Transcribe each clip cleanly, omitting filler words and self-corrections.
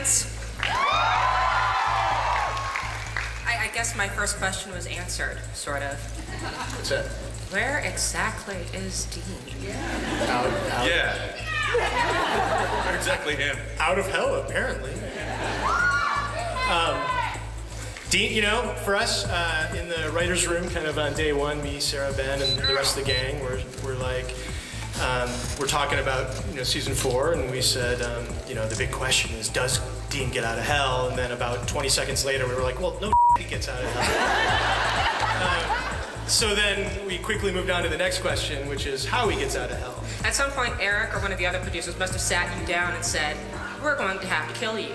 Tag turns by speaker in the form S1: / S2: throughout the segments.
S1: audience. I guess my first question was answered, sort of.
S2: What's that?
S1: Where exactly is Dean?
S2: Out.
S3: Yeah. Where exactly him?
S2: Out of hell, apparently. Dean, you know, for us in the writer's room, kind of on day one, me, Sarah, Ben, and the rest of the gang, we're like, we're talking about, you know, season 4, and we said, you know, the big question is, does Dean get out of hell? And then about 20 seconds later, we were like, well, no, he gets out of hell. So then we quickly moved on to the next question, which is how he gets out of hell.
S1: At some point, Eric or one of the other producers must have sat you down and said, we're going to have to kill you.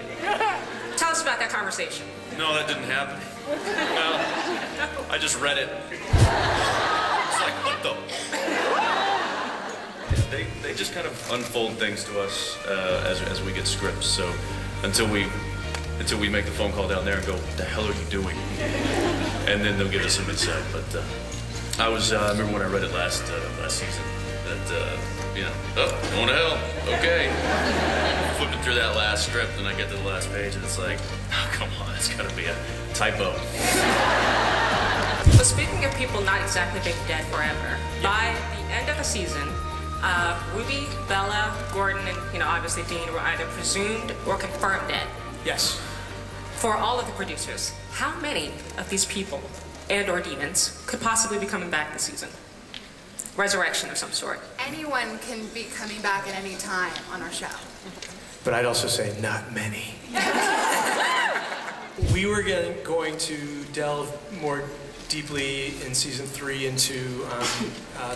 S1: Tell us about that conversation.
S3: No, that didn't happen. Well, I just read it. It's like, what the? They just kind of unfold things to us as we get scripts. So until we make the phone call down there and go, what the hell are you doing? And then they'll give us some insight. But I remember when I read it last season that you know, oh, going to hell. Okay. Flipping through that last script, and I get to the last page, and it's like, oh, come on, it's got to be a typo.
S1: But speaking of people not exactly being dead forever, by the end of the season, Ruby, Bella, Gordon, and, you know, obviously Dean were either presumed or confirmed dead.
S2: Yes.
S1: For all of the producers, how many of these people and or demons could possibly be coming back this season? Resurrection of some sort.
S4: Anyone can be coming back at any time on our show.
S2: But I'd also say not many. We were going to delve more deeply in season 3 into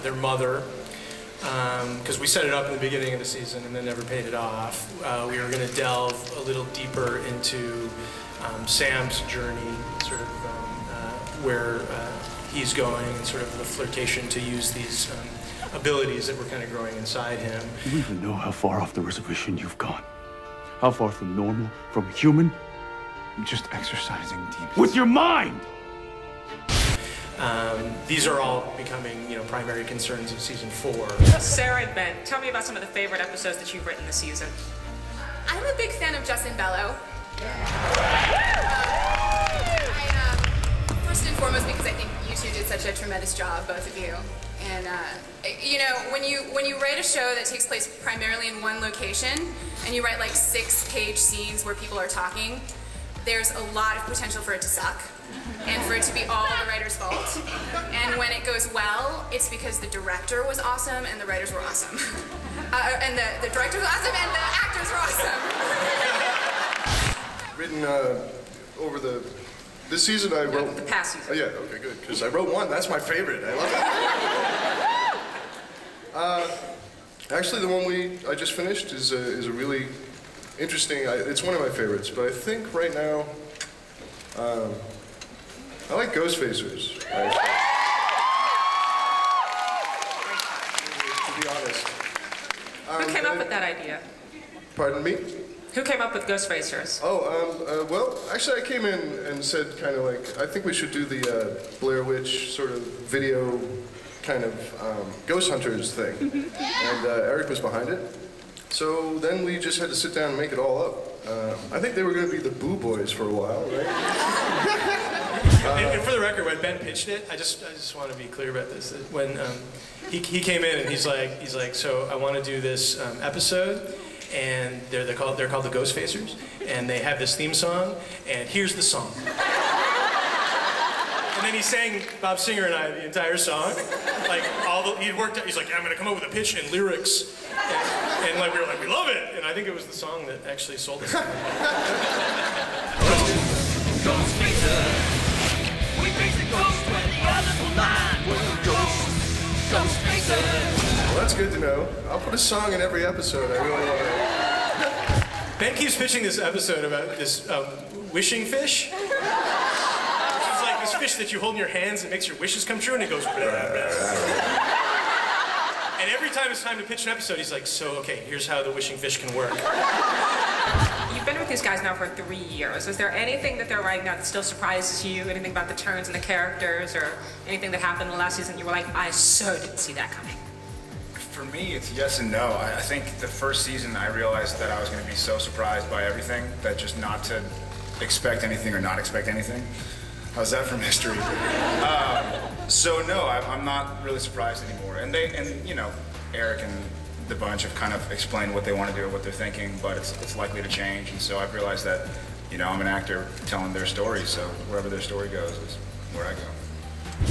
S2: their mother, because we set it up in the beginning of the season and then never paid it off. We were going to delve a little deeper into Sam's journey, sort of where he's going, and sort of the flirtation to use these abilities that were kind of growing inside him.
S5: You don't even know how far off the reservation you've gone. How far from normal, from human? You're just exercising demons. With your mind!
S2: These are all becoming, you know, primary concerns of season 4.
S1: Sarah and Ben, tell me about some of the favorite episodes that you've written this season.
S4: I'm a big fan of Justin Bello. First and foremost, because I think you two did such a tremendous job, both of you. And you know, when you write a show that takes place primarily in one location, and you write like 6-page scenes where people are talking, there's a lot of potential for it to suck, and for it to be all the writer's fault. And when it goes well, it's because the director was awesome and the writers were awesome. And the director was awesome and the actors were awesome.
S6: Written over this season I wrote...
S1: The past season.
S6: Oh yeah, okay, good, because I wrote one, that's my favorite, I love it. Actually, the one I just finished is a really interesting, it's one of my favorites, but I think right now, I like Ghostfacers, to be honest.
S1: Who came up with that idea?
S6: Pardon me?
S1: Who came up with Ghostfacers?
S6: Oh, well, actually I came in and said kind of like, I think we should do the Blair Witch sort of video kind of ghost hunters thing. And Eric was behind it. So then we just had to sit down and make it all up. I think they were going to be the Boo Boys for a while, right?
S2: And for the record, when Ben pitched it, I just want to be clear about this. That when he came in and he's like, so I want to do this episode, and they're called the Ghostfacers, and they have this theme song, and here's the song. And then he sang, Bob Singer and I, the entire song. Like, he's like, yeah, I'm going to come up with a pitch and lyrics. And like, we were like, we love it. And I think it was the song that actually sold us.
S7: We face the ghost when the others will not. We're Ghostfacers.
S6: Well, that's good to know. I'll put a song in every episode. I really want to.
S2: Ben keeps pitching this episode about this wishing fish. It's like this fish that you hold in your hands and makes your wishes come true, and it goes blah, blah, blah. And every time it's time to pitch an episode, he's like, so, okay, here's how the wishing fish can work.
S1: You've been with these guys now for 3 years. Is there anything that they're writing now that still surprises you? Anything about the turns and the characters, or anything that happened in the last season you were like, I so didn't see that coming?
S8: For me, it's yes and no. I think the first season I realized that I was going to be so surprised by everything that just not to expect anything or not expect anything. How's that from history? So no, I'm not really surprised anymore. And you know, Eric and the bunch have kind of explained what they want to do or what they're thinking, but it's likely to change. And so I've realized that, you know, I'm an actor telling their story, so wherever their story goes is where I go.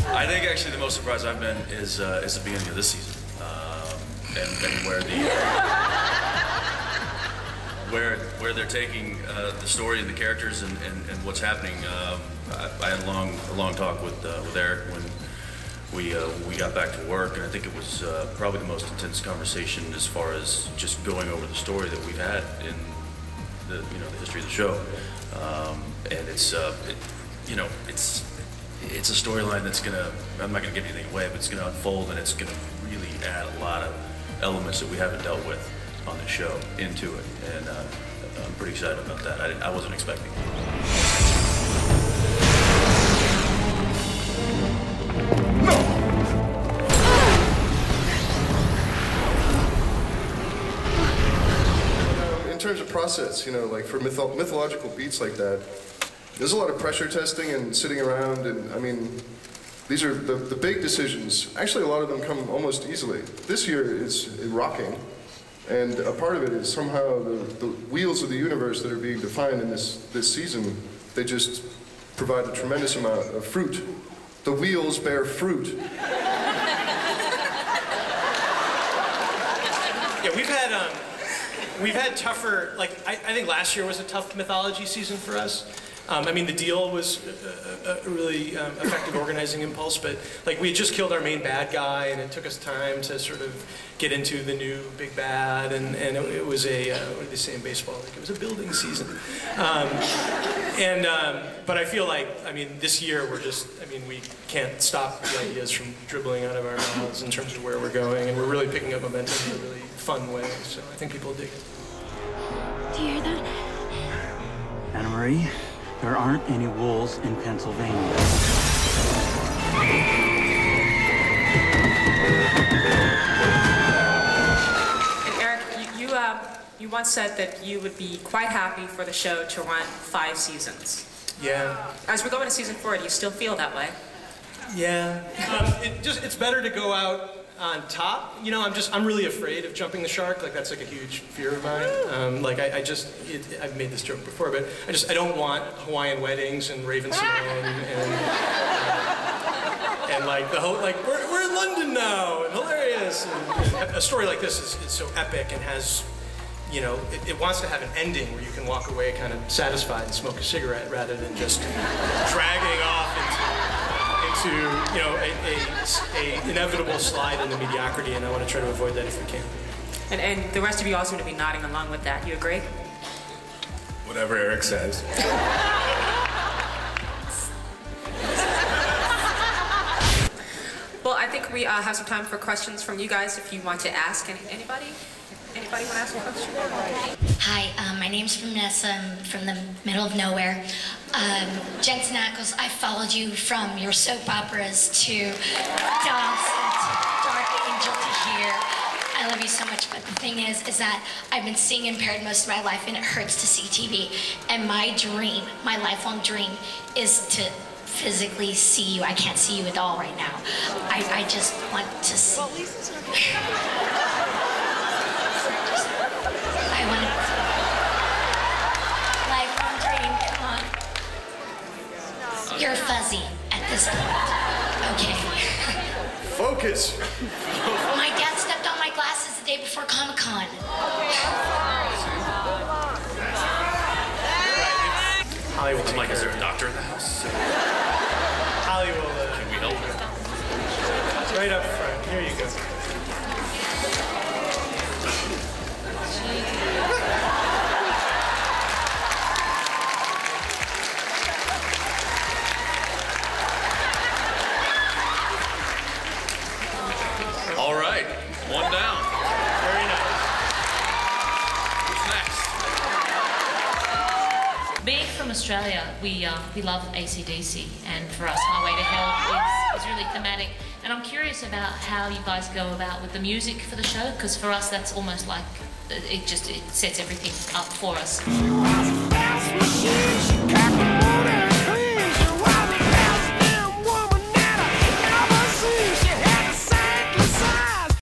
S3: I think actually the most surprised I've been is the beginning of this season, and where they're taking the story and the characters and what's happening. I had a long talk with Eric when we got back to work, and I think it was probably the most intense conversation as far as just going over the story that we've had in the history of the show. And it's it's a storyline that's I'm not gonna give anything away, but it's gonna unfold, and it's gonna really add a lot of elements that we haven't dealt with on the show into it, and I'm pretty excited about that. I wasn't expecting it.
S6: In terms of process, you know, like for mythological beats like that, there's a lot of pressure testing and sitting around, and I mean, these are the big decisions. Actually, a lot of them come almost easily. This year is rocking, and a part of it is somehow the wheels of the universe that are being defined in this season, they just provide a tremendous amount of fruit. The wheels bear fruit.
S2: Yeah, we've had tougher, like, I think last year was a tough mythology season for us. I mean, the deal was a really effective organizing impulse, but like we had just killed our main bad guy, and it took us time to sort of get into the new big bad, and it was a, what did they say in baseball? Like it was a building season. But I feel like, I mean, this year we can't stop the ideas from dribbling out of our mouths in terms of where we're going, and we're really picking up momentum in a really fun way, so I think people dig it.
S9: Do you hear that?
S10: Anna Marie, there aren't any wolves in Pennsylvania.
S1: And Eric, you once said that you would be quite happy for the show to run 5 seasons.
S2: Yeah.
S1: As we go into season 4, do you still feel that way?
S2: Yeah. It's better to go out on top. You know, I'm really afraid of jumping the shark. Like that's like a huge fear of mine. Like I've made this joke before, but I don't want Hawaiian weddings and Raven-Symoné and like the whole, like we're in London now and hilarious. And a story like this is so epic and has, you know, it wants to have an ending where you can walk away kind of satisfied and smoke a cigarette rather than just dragging off into you know, a inevitable slide into mediocrity, and I want to try to avoid that if we can.
S1: And the rest of you all seem to be nodding along with that. You agree?
S8: Whatever Eric says.
S1: Well, I think we have some time for questions from you guys if you want to ask. Anybody? Anybody want to ask a question?
S9: Hi, my name's Vanessa. I'm from the middle of nowhere. Jensen Ackles, I followed you from your soap operas to Dawson to Dark Angel to here. I love you so much, but the thing is that I've been seeing impaired most of my life, and it hurts to see TV. And my dream, my lifelong dream, is to physically see you. I can't see you at all right now. I just want to see. Well, Lisa's I want to. Lifelong dream, come on. You're fuzzy at this point. Okay.
S6: Focus.
S9: My dad stepped on my glasses the day before Comic-Con.
S2: Holly will take
S3: Mike,
S2: care
S3: is there
S2: of
S3: a
S2: it.
S3: doctor in the house?
S2: Holly will.
S3: Can we help?
S2: Right up front. Here you go.
S3: All right, one down.
S2: Very nice.
S3: Who's next?
S11: Being from Australia, we love AC/DC, and for us, Highway to Hell is really thematic. And I'm curious about how you guys go about with the music for the show, because for us, that's almost like it sets everything up for us.